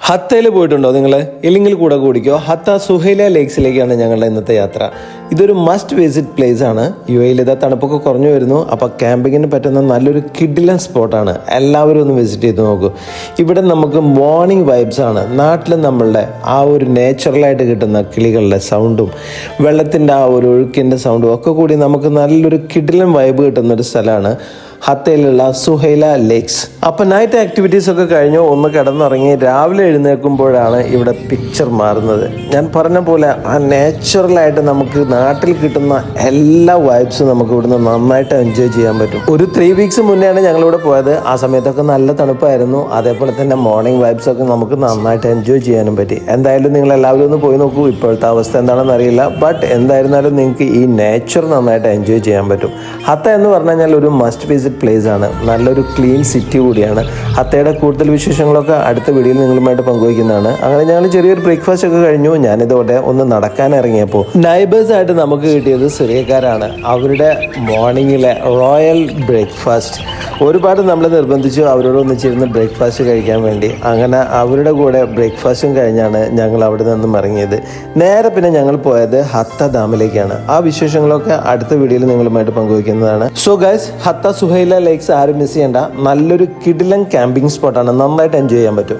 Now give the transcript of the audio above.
ഹത്തയിൽ പോയിട്ടുണ്ടോ നിങ്ങൾ? ഇല്ലെങ്കിൽ കൂടെ കൂടിക്കോ. ഹത്ത സുഹൈല ലേക്സിലേക്കാണ് ഞങ്ങളുടെ ഇന്നത്തെ യാത്ര. ഇതൊരു മസ്റ്റ് വിസിറ്റ് പ്ലേസ് ആണ്. UAE ഇതാ തണുപ്പൊക്കെ കുറഞ്ഞു വരുന്നു. അപ്പോൾ ക്യാമ്പിങ്ങിന് പറ്റുന്ന നല്ലൊരു കിഡിലൻ സ്പോട്ടാണ്. എല്ലാവരും ഒന്ന് വിസിറ്റ് ചെയ്ത് നോക്കൂ. ഇവിടെ നമുക്ക് മോർണിംഗ് വൈബ്സ് ആണ്. നാട്ടിൽ നമ്മളുടെ ആ ഒരു നേച്ചുറലായിട്ട് കിട്ടുന്ന കിളികളുടെ സൗണ്ടും വെള്ളത്തിൻ്റെ ആ ഒരു ഒഴുക്കിൻ്റെ സൗണ്ടും ഒക്കെ കൂടി നമുക്ക് നല്ലൊരു കിഡിലൻ വൈബ് കിട്ടുന്ന ഒരു സ്ഥലമാണ് ഹത്തയിലുള്ള സുഹൈല ലേക്സ്. അപ്പം നൈറ്റ് ആക്ടിവിറ്റീസ് ഒക്കെ കഴിഞ്ഞു ഒന്ന് കിടന്നിറങ്ങി രാവിലെ എഴുന്നേൽക്കുമ്പോഴാണ് ഇവിടെ പിക്ചർ മാറുന്നത്. ഞാൻ പറഞ്ഞ പോലെ ആ നാച്ചുറലായിട്ട് നമുക്ക് നാട്ടിൽ കിട്ടുന്ന എല്ലാ വൈബ്സും നമുക്ക് ഇവിടുന്ന് നന്നായിട്ട് എൻജോയ് ചെയ്യാൻ പറ്റും. ഒരു 3 വീക്സ് മുന്നെയാണ് ഞങ്ങളിവിടെ പോയത്. ആ സമയത്തൊക്കെ നല്ല തണുപ്പായിരുന്നു. അതേപോലെ തന്നെ മോർണിംഗ് വൈബ്സ് ഒക്കെ നമുക്ക് നന്നായിട്ട് എൻജോയ് ചെയ്യാനും പറ്റി. എന്തായാലും നിങ്ങൾ എല്ലാവരും ഒന്ന് പോയി നോക്കൂ. ഇപ്പോഴത്തെ അവസ്ഥ എന്താണെന്ന് അറിയില്ല, ബട്ട് എന്തായിരുന്നാലും നിങ്ങൾക്ക് ഈ നേച്ചർ നന്നായിട്ട് എൻജോയ് ചെയ്യാൻ പറ്റും. ഹത്ത എന്ന് പറഞ്ഞു കഴിഞ്ഞാൽ ഒരു മസ്റ്റ് വിസിറ്റ് പ്ലേസ് ആണ്. നല്ലൊരു ക്ലീൻ സിറ്റി കൂടിയാണ്. ഹത്തയുടെ കൂടുതൽ വിശേഷങ്ങളൊക്കെ അടുത്ത വീഡിയോയിൽ നിങ്ങളുമായിട്ട് പങ്കുവയ്ക്കുന്നതാണ്. അങ്ങനെ ഞങ്ങൾ ചെറിയൊരു ബ്രേക്ക്ഫാസ്റ്റ് ഒക്കെ കഴിഞ്ഞു. ഞാനിതോടെ ഒന്ന് നടക്കാൻ ഇറങ്ങിയപ്പോൾ നൈബേഴ്സ് ആയിട്ട് നമുക്ക് കിട്ടിയത് സിറിയക്കാരാണ്. അവരുടെ മോർണിംഗിലെ റോയൽ ബ്രേക്ക്ഫാസ്റ്റ് ഒരുപാട് നമ്മൾ നിർബന്ധിച്ചു അവരോട് ഒന്നിച്ചിരുന്ന് ബ്രേക്ക്ഫാസ്റ്റ് കഴിക്കാൻ വേണ്ടി. അങ്ങനെ അവരുടെ കൂടെ ബ്രേക്ക്ഫാസ്റ്റും കഴിഞ്ഞാണ് ഞങ്ങൾ അവിടെ നിന്നും ഇറങ്ങിയത്. നേരെ പിന്നെ ഞങ്ങൾ പോയത് ഹത്ത ഡാമിലേക്കാണ്. ആ വിശേഷങ്ങളൊക്കെ അടുത്ത വീഡിയോയിൽ നിങ്ങളുമായിട്ട് പങ്കുവയ്ക്കുന്നതാണ്. സോ ഗൈസ്, ഹത്ത സുഹൈല ലേക്സ് ആരും മിസ് ചെയ്യേണ്ട. നല്ലൊരു കിടിലൻ ക്യാമ്പിംഗ് സ്പോട്ടാണ്. നന്നായിട്ട് എൻജോയ് ചെയ്യാൻ പറ്റും.